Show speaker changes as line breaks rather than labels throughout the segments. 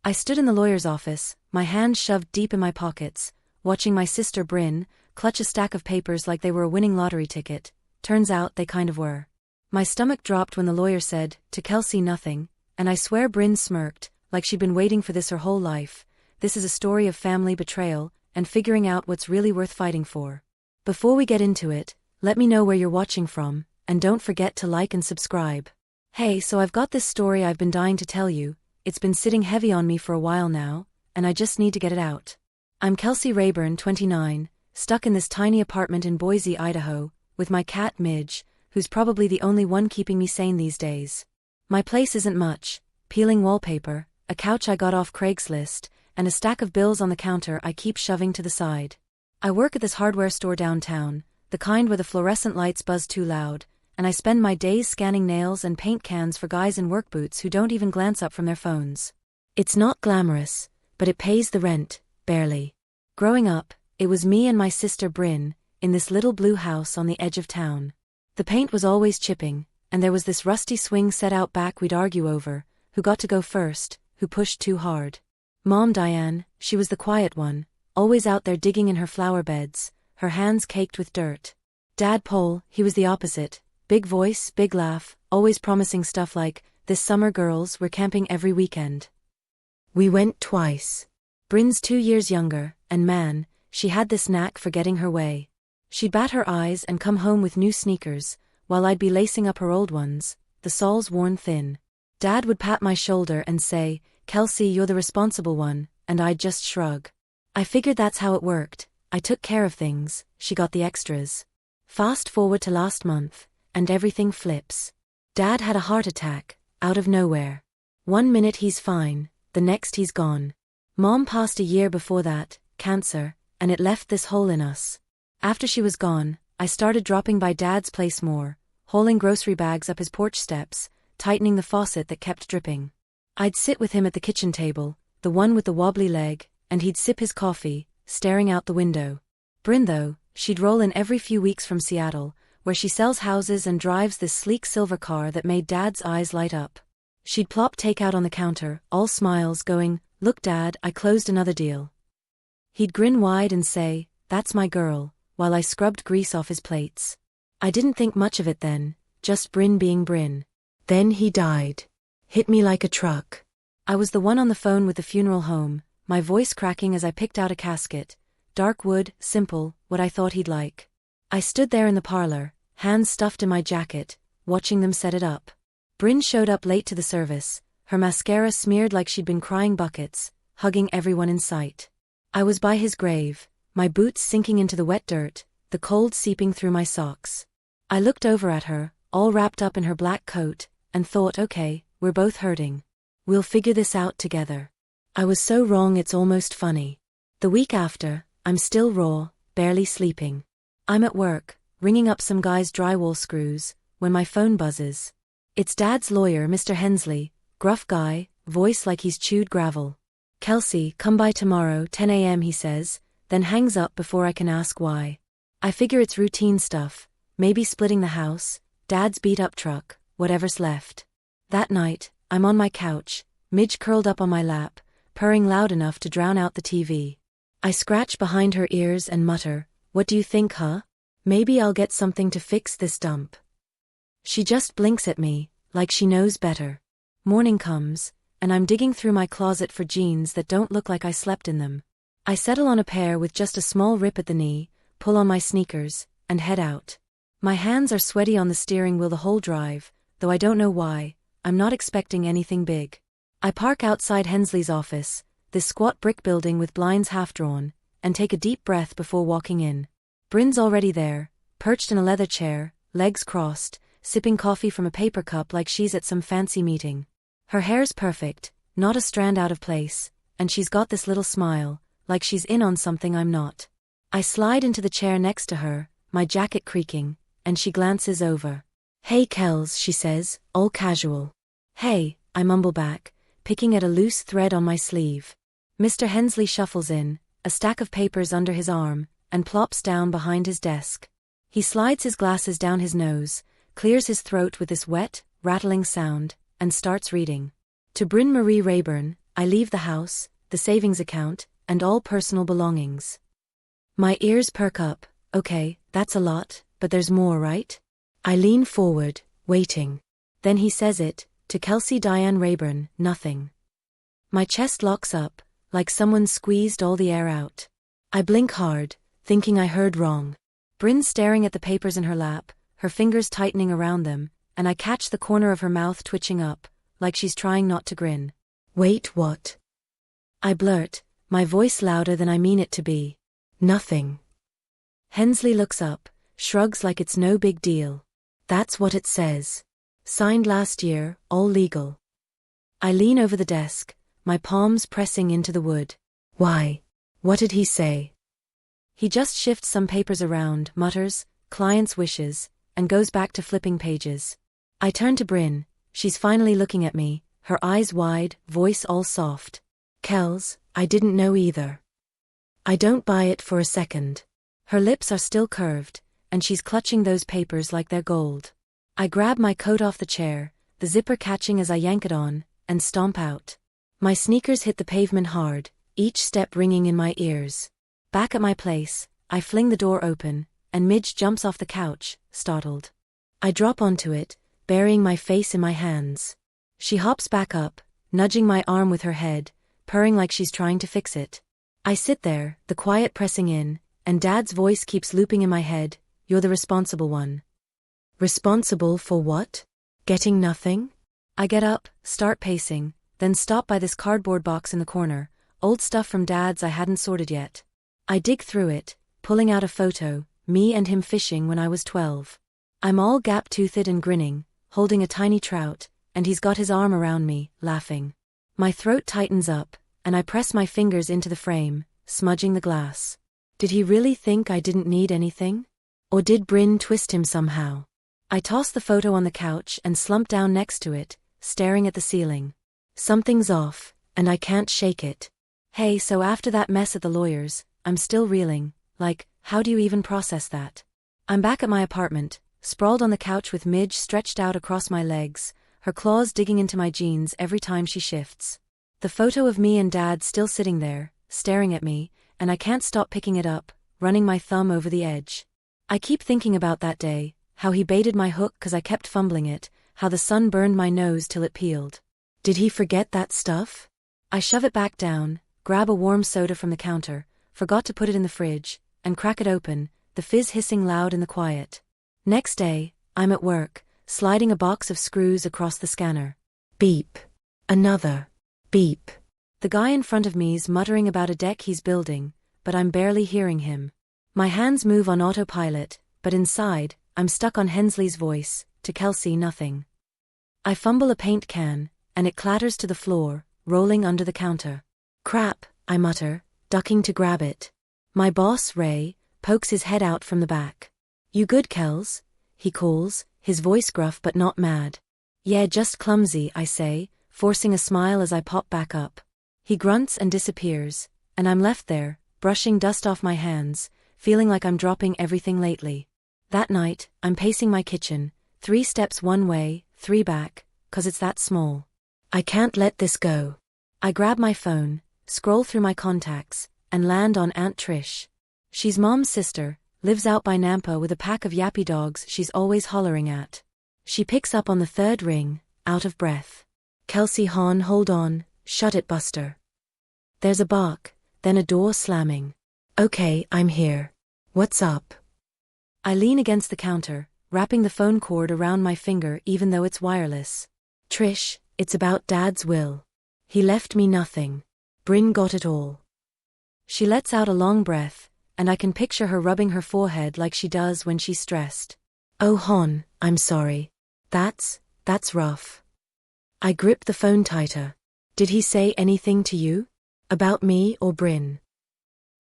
I stood in the lawyer's office, my hands shoved deep in my pockets, watching my sister Bryn clutch a stack of papers like they were a winning lottery ticket. Turns out they kind of were. My stomach dropped when the lawyer said, "To Kelsey nothing," and I swear Bryn smirked, like she'd been waiting for this her whole life. This is a story of family betrayal, and figuring out what's really worth fighting for. Before we get into it, let me know where you're watching from, and don't forget to like and subscribe. Hey, so I've got this story I've been dying to tell you. It's been sitting heavy on me for a while now, and I just need to get it out. I'm Kelsey Rayburn, 29, stuck in this tiny apartment in Boise, Idaho, with my cat Midge, who's probably the only one keeping me sane these days. My place isn't much: peeling wallpaper, a couch I got off Craigslist, and a stack of bills on the counter I keep shoving to the side. I work at this hardware store downtown, the kind where the fluorescent lights buzz too loud, and I spend my days scanning nails and paint cans for guys in work boots who don't even glance up from their phones. It's not glamorous, but it pays the rent, barely. Growing up, it was me and my sister Bryn, in this little blue house on the edge of town. The paint was always chipping, and there was this rusty swing set out back we'd argue over, who got to go first, who pushed too hard. Mom Diane, she was the quiet one, always out there digging in her flower beds, her hands caked with dirt. Dad Paul, he was the opposite. Big voice, big laugh, always promising stuff like, "This summer girls, we're camping every weekend." We went twice. Bryn's 2 years younger, and man, she had this knack for getting her way. She'd bat her eyes and come home with new sneakers, while I'd be lacing up her old ones, the soles worn thin. Dad would pat my shoulder and say, "Kelsey, you're the responsible one," and I'd just shrug. I figured that's how it worked. I took care of things, she got the extras. Fast forward to last month, and everything flips. Dad had a heart attack, out of nowhere. 1 minute he's fine, the next he's gone. Mom passed a year before that, cancer, and it left this hole in us. After she was gone, I started dropping by Dad's place more, hauling grocery bags up his porch steps, tightening the faucet that kept dripping. I'd sit with him at the kitchen table, the one with the wobbly leg, and he'd sip his coffee, staring out the window. Bryn though, she'd roll in every few weeks from Seattle, where she sells houses and drives this sleek silver car that made Dad's eyes light up. She'd plop takeout on the counter, all smiles, going, "Look Dad, I closed another deal." He'd grin wide and say, "That's my girl," while I scrubbed grease off his plates. I didn't think much of it then, just Bryn being Bryn. Then he died. Hit me like a truck. I was the one on the phone with the funeral home, my voice cracking as I picked out a casket. Dark wood, simple, what I thought he'd like. I stood there in the parlor, hands stuffed in my jacket, watching them set it up. Bryn showed up late to the service, her mascara smeared like she'd been crying buckets, hugging everyone in sight. I was by his grave, my boots sinking into the wet dirt, the cold seeping through my socks. I looked over at her, all wrapped up in her black coat, and thought, okay, we're both hurting. We'll figure this out together. I was so wrong it's almost funny. The week after, I'm still raw, barely sleeping. I'm at work, ringing up some guy's drywall screws, when my phone buzzes. It's Dad's lawyer, Mr. Hensley, gruff guy, voice like he's chewed gravel. "Kelsey, come by tomorrow, 10 a.m. he says, then hangs up before I can ask why. I figure it's routine stuff, maybe splitting the house, Dad's beat-up truck, whatever's left. That night, I'm on my couch, Midge curled up on my lap, purring loud enough to drown out the TV. I scratch behind her ears and mutter, "What do you think, huh? Maybe I'll get something to fix this dump." She just blinks at me, like she knows better. Morning comes, and I'm digging through my closet for jeans that don't look like I slept in them. I settle on a pair with just a small rip at the knee, pull on my sneakers, and head out. My hands are sweaty on the steering wheel the whole drive, though I don't know why. I'm not expecting anything big. I park outside Hensley's office, this squat brick building with blinds half-drawn, and take a deep breath before walking in. Bryn's already there, perched in a leather chair, legs crossed, sipping coffee from a paper cup like she's at some fancy meeting. Her hair's perfect, not a strand out of place, and she's got this little smile, like she's in on something I'm not. I slide into the chair next to her, my jacket creaking, and she glances over. "Hey Kels," she says, all casual. "Hey," I mumble back, picking at a loose thread on my sleeve. Mr. Hensley shuffles in, a stack of papers under his arm, and plops down behind his desk. He slides his glasses down his nose, clears his throat with this wet, rattling sound, and starts reading. To Bryn Marie Rayburn, I leave the house, the savings account, and all personal belongings. My ears perk up. Okay, that's a lot, but there's more, right? I lean forward, waiting. Then he says it, to Kelsey Diane Rayburn, nothing. My chest locks up, like someone squeezed all the air out. I blink hard, thinking I heard wrong. Bryn's staring at the papers in her lap, her fingers tightening around them, and I catch the corner of her mouth twitching up, like she's trying not to grin. Wait, what? I blurt, my voice louder than I mean it to be. Nothing. Hensley looks up, shrugs like it's no big deal. That's what it says. Signed last year, all legal. I lean over the desk, my palms pressing into the wood. Why? What did he say? He just shifts some papers around, mutters, client's wishes, and goes back to flipping pages. I turn to Bryn, she's finally looking at me, her eyes wide, voice all soft. Kels, I didn't know either. I don't buy it for a second. Her lips are still curved, and she's clutching those papers like they're gold. I grab my coat off the chair, the zipper catching as I yank it on, and stomp out. My sneakers hit the pavement hard, each step ringing in my ears. Back at my place, I fling the door open, and Midge jumps off the couch, startled. I drop onto it, burying my face in my hands. She hops back up, nudging my arm with her head, purring like she's trying to fix it. I sit there, the quiet pressing in, and Dad's voice keeps looping in my head, "You're the responsible one." Responsible for what? Getting nothing? I get up, start pacing, then stop by this cardboard box in the corner, old stuff from Dad's I hadn't sorted yet. I dig through it, pulling out a photo, me and him fishing when I was 12. I'm all gap-toothed and grinning, holding a tiny trout, and he's got his arm around me, laughing. My throat tightens up, and I press my fingers into the frame, smudging the glass. Did he really think I didn't need anything? Or did Bryn twist him somehow? I toss the photo on the couch and slump down next to it, staring at the ceiling. Something's off, and I can't shake it. Hey, so after that mess at the lawyer's, I'm still reeling, like, how do you even process that? I'm back at my apartment, sprawled on the couch with Midge stretched out across my legs, her claws digging into my jeans every time she shifts. The photo of me and Dad still sitting there, staring at me, and I can't stop picking it up, running my thumb over the edge. I keep thinking about that day, how he baited my hook 'cause I kept fumbling it, how the sun burned my nose till it peeled. Did he forget that stuff? I shove it back down, grab a warm soda from the counter, forgot to put it in the fridge, and crack it open, the fizz hissing loud in the quiet. Next day, I'm at work, sliding a box of screws across the scanner. Beep. Another. Beep. The guy in front of me's muttering about a deck he's building, but I'm barely hearing him. My hands move on autopilot, but inside, I'm stuck on Hensley's voice, to Kelsey nothing. I fumble a paint can, and it clatters to the floor, rolling under the counter. Crap, I mutter, ducking to grab it. My boss, Ray, pokes his head out from the back. You good, Kels? He calls, his voice gruff but not mad. Yeah, just clumsy, I say, forcing a smile as I pop back up. He grunts and disappears, and I'm left there, brushing dust off my hands, feeling like I'm dropping everything lately. That night, I'm pacing my kitchen, 3 steps one way, 3 back, 'cause it's that small. I can't let this go. I grab my phone, scroll through my contacts, and land on Aunt Trish. She's Mom's sister, lives out by Nampa with a pack of yappy dogs she's always hollering at. She picks up on the 3rd ring, out of breath. Kelsey hon, hold on, shut it, Buster. There's a bark, then a door slamming. Okay, I'm here. What's up? I lean against the counter, wrapping the phone cord around my finger even though it's wireless. Trish, it's about Dad's will. He left me nothing. Bryn got it all. She lets out a long breath, and I can picture her rubbing her forehead like she does when she's stressed. Oh hon, I'm sorry. That's rough. I grip the phone tighter. Did he say anything to you? About me or Bryn?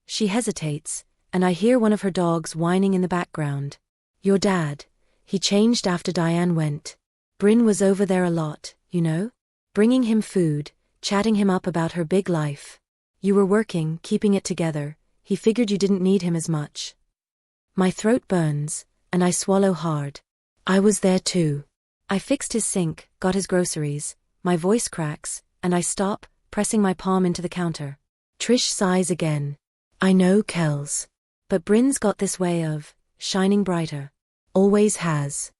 She hesitates, and I hear one of her dogs whining in the background. Your dad. He changed after Diane went. Bryn was over there a lot, you know? Bringing him food, chatting him up about her big life. You were working, keeping it together. He figured you didn't need him as much. My throat burns, and I swallow hard. I was there too. I fixed his sink, got his groceries, my voice cracks, and I stop, pressing my palm into the counter. Trish sighs again. I know, Kels. But Bryn's got this way of shining brighter. Always has.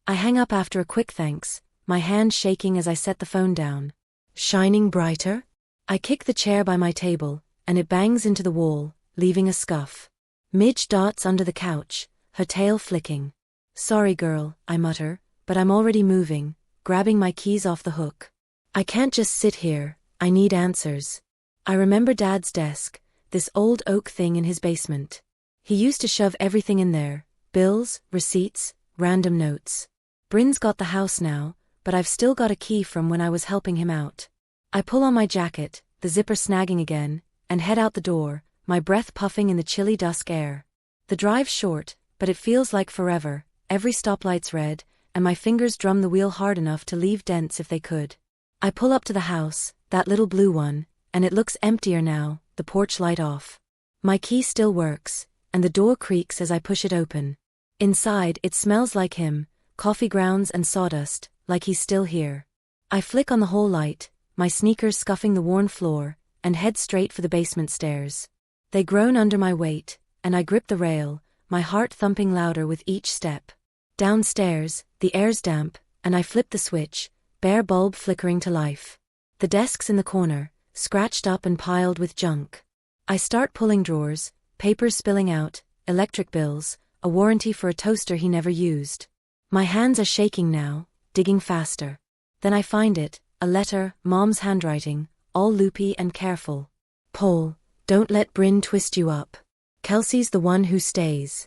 I hang up after a quick thanks, my hand shaking as I set the phone down. Shining brighter? I kick the chair by my table, and it bangs into the wall, leaving a scuff. Midge darts under the couch, her tail flicking. Sorry girl, I mutter, but I'm already moving, grabbing my keys off the hook. I can't just sit here, I need answers. I remember Dad's desk, this old oak thing in his basement. He used to shove everything in there, bills, receipts, random notes. Bryn's got the house now, but I've still got a key from when I was helping him out. I pull on my jacket, the zipper snagging again, and head out the door, my breath puffing in the chilly dusk air. The drive's short, but it feels like forever, every stoplight's red, and my fingers drum the wheel hard enough to leave dents if they could. I pull up to the house, that little blue one, and it looks emptier now, the porch light off. My key still works, and the door creaks as I push it open. Inside, it smells like him, coffee grounds and sawdust, like he's still here. I flick on the hall light, my sneakers scuffing the worn floor, and head straight for the basement stairs. They groan under my weight, and I grip the rail, my heart thumping louder with each step. Downstairs, the air's damp, and I flip the switch, bare bulb flickering to life. The desk's in the corner, scratched up and piled with junk. I start pulling drawers, papers spilling out, electric bills, a warranty for a toaster he never used. My hands are shaking now, digging faster. Then I find it, a letter, Mom's handwriting, all loopy and careful. Paul, don't let Bryn twist you up. Kelsey's the one who stays.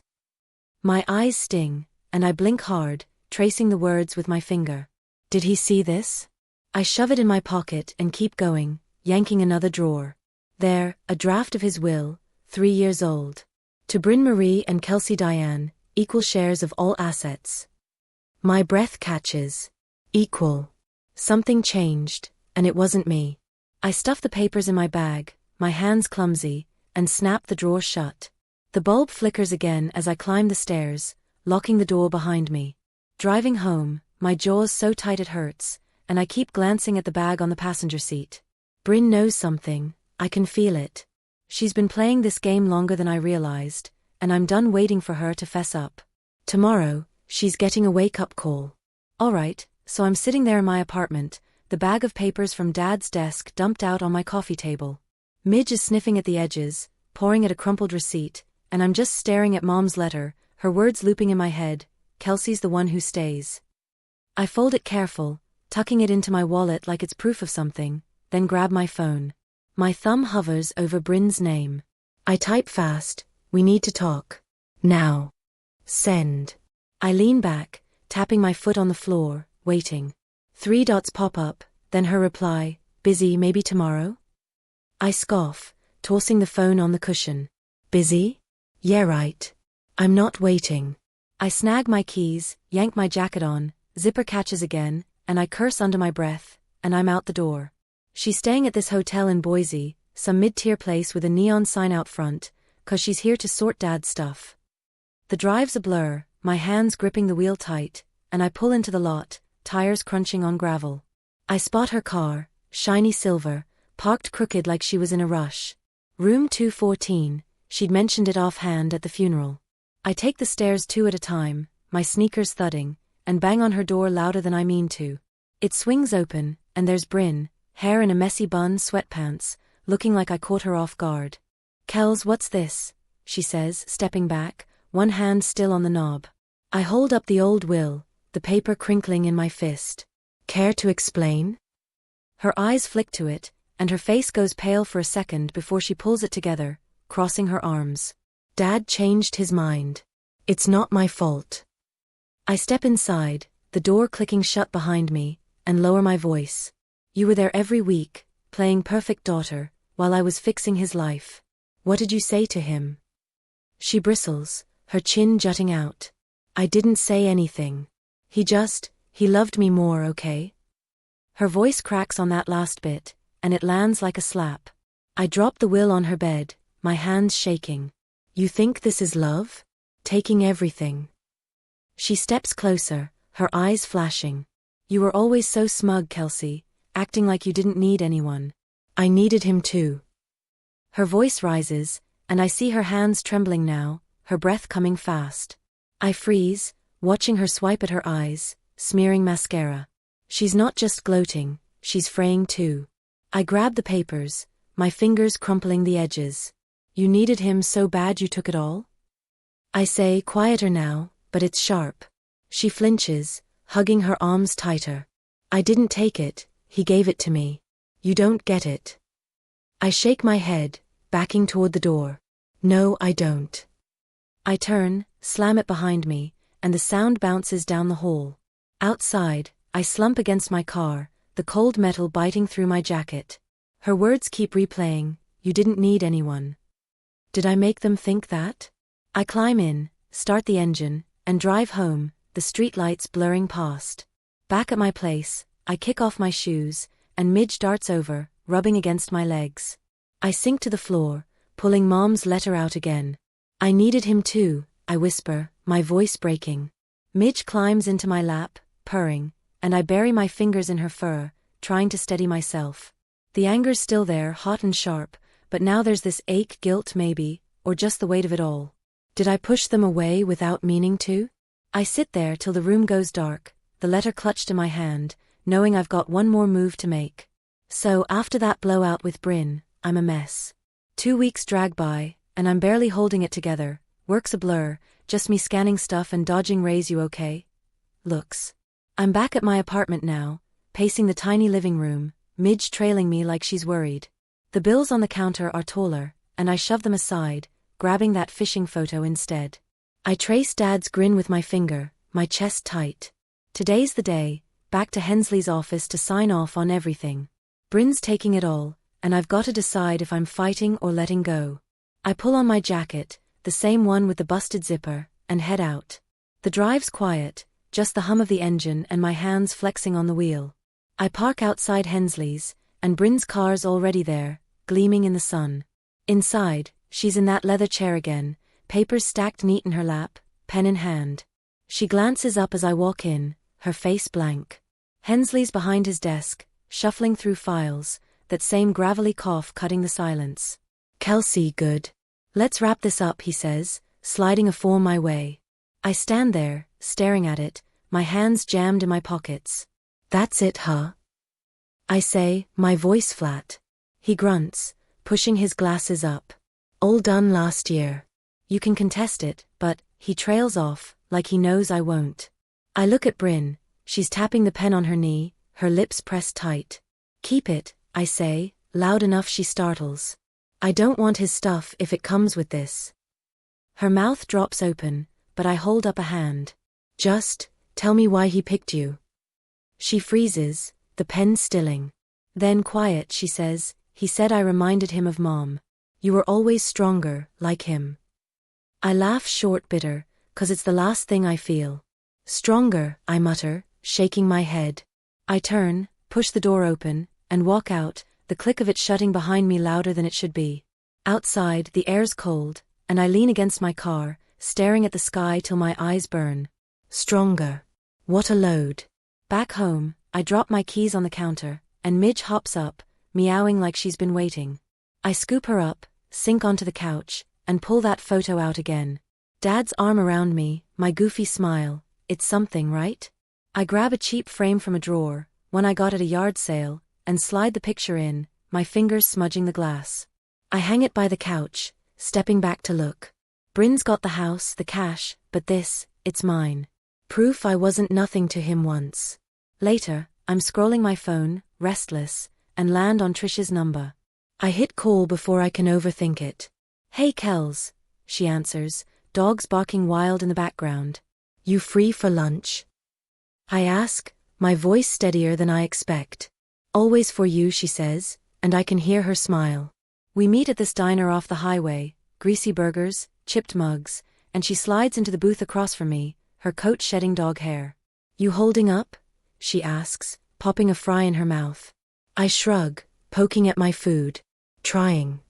My eyes sting, and I blink hard, tracing the words with my finger. Did he see this? I shove it in my pocket and keep going, yanking another drawer. There, a draft of his will, 3 years old. To Bryn Marie and Kelsey Diane, equal shares of all assets. My breath catches. Equal. Something changed, and it wasn't me. I stuff the papers in my bag, my hands clumsy, and snap the drawer shut. The bulb flickers again as I climb the stairs, locking the door behind me. Driving home, my jaw's so tight it hurts, and I keep glancing at the bag on the passenger seat. Bryn knows something, I can feel it. She's been playing this game longer than I realized, and I'm done waiting for her to fess up. Tomorrow, she's getting a wake-up call. Alright, so I'm sitting there in my apartment, the bag of papers from Dad's desk dumped out on my coffee table. Midge is sniffing at the edges, pouring at a crumpled receipt, and I'm just staring at Mom's letter, her words looping in my head, Kelsey's the one who stays. I fold it careful, tucking it into my wallet like it's proof of something, then grab my phone. My thumb hovers over Bryn's name. I type fast, we need to talk. Now. Send. I lean back, tapping my foot on the floor, waiting. 3 dots pop up, then her reply, busy maybe tomorrow? I scoff, tossing the phone on the cushion. Busy? Yeah right. I'm not waiting. I snag my keys, yank my jacket on, zipper catches again, and I curse under my breath, and I'm out the door. She's staying at this hotel in Boise, some mid-tier place with a neon sign out front, 'cause she's here to sort Dad's stuff. The drive's a blur, my hands gripping the wheel tight, and I pull into the lot, tires crunching on gravel. I spot her car, shiny silver, parked crooked like she was in a rush. Room 214, she'd mentioned it offhand at the funeral. I take the stairs 2 at a time, my sneakers thudding, and bang on her door louder than I mean to. It swings open, and there's Bryn, hair in a messy bun, sweatpants, looking like I caught her off guard. Kels, what's this? She says, stepping back, one hand still on the knob. I hold up the old will, the paper crinkling in my fist. Care to explain? Her eyes flick to it, and her face goes pale for a second before she pulls it together, crossing her arms. Dad changed his mind. It's not my fault. I step inside, the door clicking shut behind me, and lower my voice. You were there every week, playing perfect daughter, while I was fixing his life. What did you say to him? She bristles, her chin jutting out. I didn't say anything. He loved me more, okay? Her voice cracks on that last bit, and it lands like a slap. I drop the will on her bed, my hands shaking. You think this is love? Taking everything. She steps closer, her eyes flashing. You were always so smug, Kelsey, acting like you didn't need anyone. I needed him too. Her voice rises, and I see her hands trembling now, her breath coming fast. I freeze, watching her swipe at her eyes, smearing mascara. She's not just gloating, she's fraying too. I grab the papers, my fingers crumpling the edges. You needed him so bad you took it all? I say, quieter now, but it's sharp. She flinches, hugging her arms tighter. I didn't take it, he gave it to me. You don't get it. I shake my head, backing toward the door. No, I don't. I turn, slam it behind me, and the sound bounces down the hall. Outside, I slump against my car, the cold metal biting through my jacket. Her words keep replaying, you didn't need anyone. Did I make them think that? I climb in, start the engine, and drive home, the streetlights blurring past. Back at my place, I kick off my shoes, and Midge darts over, rubbing against my legs. I sink to the floor, pulling Mom's letter out again. I needed him too, I whisper, my voice breaking. Midge climbs into my lap, purring, and I bury my fingers in her fur, trying to steady myself. The anger's still there, hot and sharp, but now there's this ache, guilt maybe, or just the weight of it all. Did I push them away without meaning to? I sit there till the room goes dark, the letter clutched in my hand, knowing I've got one more move to make. So, after that blowout with Bryn, I'm a mess. 2 weeks drag by, and I'm barely holding it together. Work's a blur, just me scanning stuff and dodging Ray's "you okay?" looks. I'm back at my apartment now, pacing the tiny living room, Midge trailing me like she's worried. The bills on the counter are taller, and I shove them aside, grabbing that fishing photo instead. I trace Dad's grin with my finger, my chest tight. Today's the day, back to Hensley's office to sign off on everything. Bryn's taking it all, and I've got to decide if I'm fighting or letting go. I pull on my jacket, the same one with the busted zipper, and head out. The drive's quiet, just the hum of the engine and my hands flexing on the wheel. I park outside Hensley's, and Bryn's car's already there, gleaming in the sun. Inside, she's in that leather chair again, papers stacked neat in her lap, pen in hand. She glances up as I walk in, her face blank. Hensley's behind his desk, shuffling through files, that same gravelly cough cutting the silence. "Kelsey, good. Let's wrap this up," he says, sliding a form my way. I stand there, staring at it, my hands jammed in my pockets. "That's it, huh?" I say, my voice flat. He grunts, pushing his glasses up. "All done last year. You can contest it, but," he trails off, like he knows I won't. I look at Bryn, she's tapping the pen on her knee, her lips pressed tight. "Keep it," I say, loud enough she startles. "I don't want his stuff if it comes with this." Her mouth drops open, but I hold up a hand. "Just, tell me why he picked you." She freezes, the pen stilling. Then quiet, she says, "He said I reminded him of Mom. You were always stronger, like him." I laugh short, bitter, 'cause it's the last thing I feel. "Stronger," I mutter, shaking my head. I turn, push the door open, and walk out, the click of it shutting behind me louder than it should be. Outside, the air's cold, and I lean against my car, staring at the sky till my eyes burn. Stronger. What a load. Back home, I drop my keys on the counter, and Midge hops up, meowing like she's been waiting. I scoop her up, sink onto the couch, and pull that photo out again. Dad's arm around me, my goofy smile. It's something, right? I grab a cheap frame from a drawer, one I got at a yard sale, and slide the picture in, my fingers smudging the glass. I hang it by the couch, stepping back to look. Bryn's got the house, the cash, but this, it's mine. Proof I wasn't nothing to him once. Later, I'm scrolling my phone, restless, and land on Trish's number. I hit call before I can overthink it. "Hey Kels," she answers, dogs barking wild in the background. "You free for lunch?" I ask, my voice steadier than I expect. "Always for you," she says, and I can hear her smile. We meet at this diner off the highway, greasy burgers, chipped mugs, and she slides into the booth across from me, her coat shedding dog hair. "You holding up?" she asks, popping a fry in her mouth. I shrug, poking at my food. "Trying."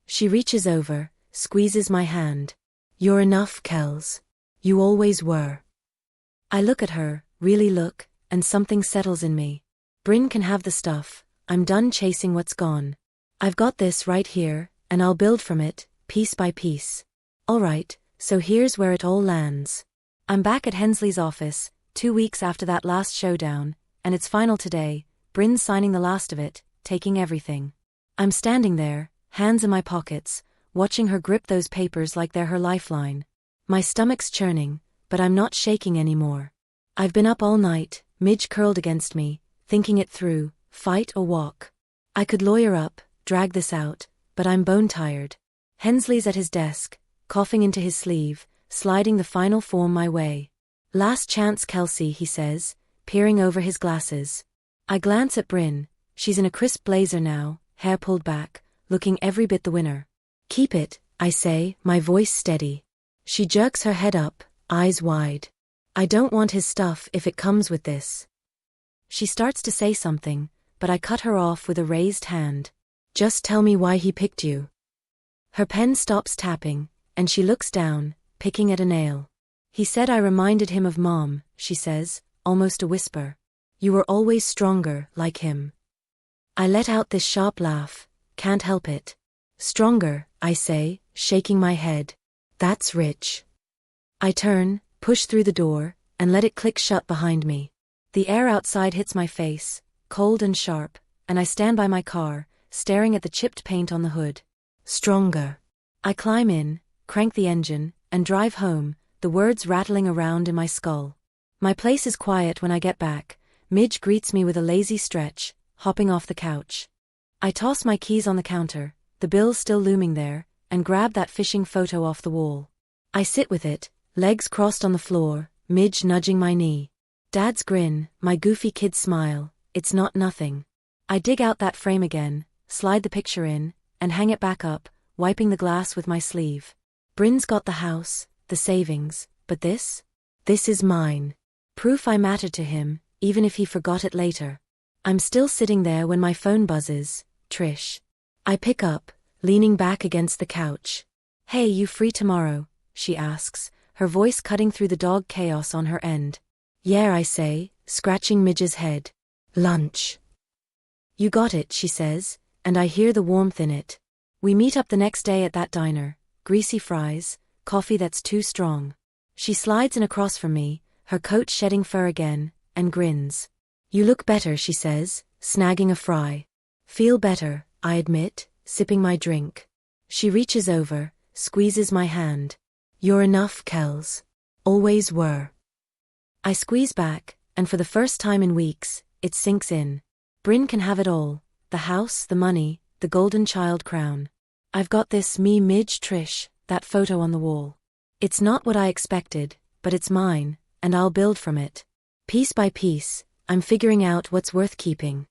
She reaches over, squeezes my hand. "You're enough, Kels. You always were." I look at her, really look, and something settles in me. Bryn can have the stuff, I'm done chasing what's gone. I've got this right here, and I'll build from it, piece by piece. Alright, so here's where it all lands. I'm back at Hensley's office, 2 weeks after that last showdown, and it's final today. Bryn's signing the last of it, taking everything. I'm standing there, hands in my pockets, watching her grip those papers like they're her lifeline. My stomach's churning, but I'm not shaking anymore. I've been up all night, Midge curled against me, thinking it through, fight or walk. I could lawyer up, drag this out, but I'm bone tired. Hensley's at his desk, coughing into his sleeve, sliding the final form my way. Last chance, Kelsey, he says, peering over his glasses. I glance at Bryn. She's in a crisp blazer now, hair pulled back, looking every bit the winner. Keep it, I say, my voice steady. She jerks her head up, eyes wide. I don't want his stuff if it comes with this. She starts to say something, but I cut her off with a raised hand. Just tell me why he picked you. Her pen stops tapping, and she looks down, picking at a nail. He said I reminded him of Mom, she says, almost a whisper. You were always stronger, like him. I let out this sharp laugh, can't help it. Stronger, I say, shaking my head. That's rich. I turn, push through the door, and let it click shut behind me. The air outside hits my face, cold and sharp, and I stand by my car, staring at the chipped paint on the hood. Stronger. I climb in, crank the engine, and drive home, the words rattling around in my skull. My place is quiet when I get back. Midge greets me with a lazy stretch, hopping off the couch. I toss my keys on the counter, the bill still looming there, and grab that fishing photo off the wall. I sit with it, legs crossed on the floor, Midge nudging my knee. Dad's grin, my goofy kid smile, it's not nothing. I dig out that frame again, slide the picture in, and hang it back up, wiping the glass with my sleeve. Bryn's got the house, the savings, but this? This is mine. Proof I mattered to him, even if he forgot it later. I'm still sitting there when my phone buzzes. Trish. I pick up, leaning back against the couch. Hey, you free tomorrow? She asks, her voice cutting through the dog chaos on her end. Yeah, I say, scratching Midge's head. Lunch. You got it, she says, and I hear the warmth in it. We meet up the next day at that diner, greasy fries, coffee that's too strong. She slides in across from me, her coat shedding fur again, and grins. You look better, she says, snagging a fry. Feel better, I admit, sipping my drink. She reaches over, squeezes my hand. You're enough, Kels. Always were. I squeeze back, and for the first time in weeks, it sinks in. Bryn can have it all, the house, the money, the golden child crown. I've got this me Midge Trish, that photo on the wall. It's not what I expected, but it's mine, and I'll build from it. Piece by piece, I'm figuring out what's worth keeping.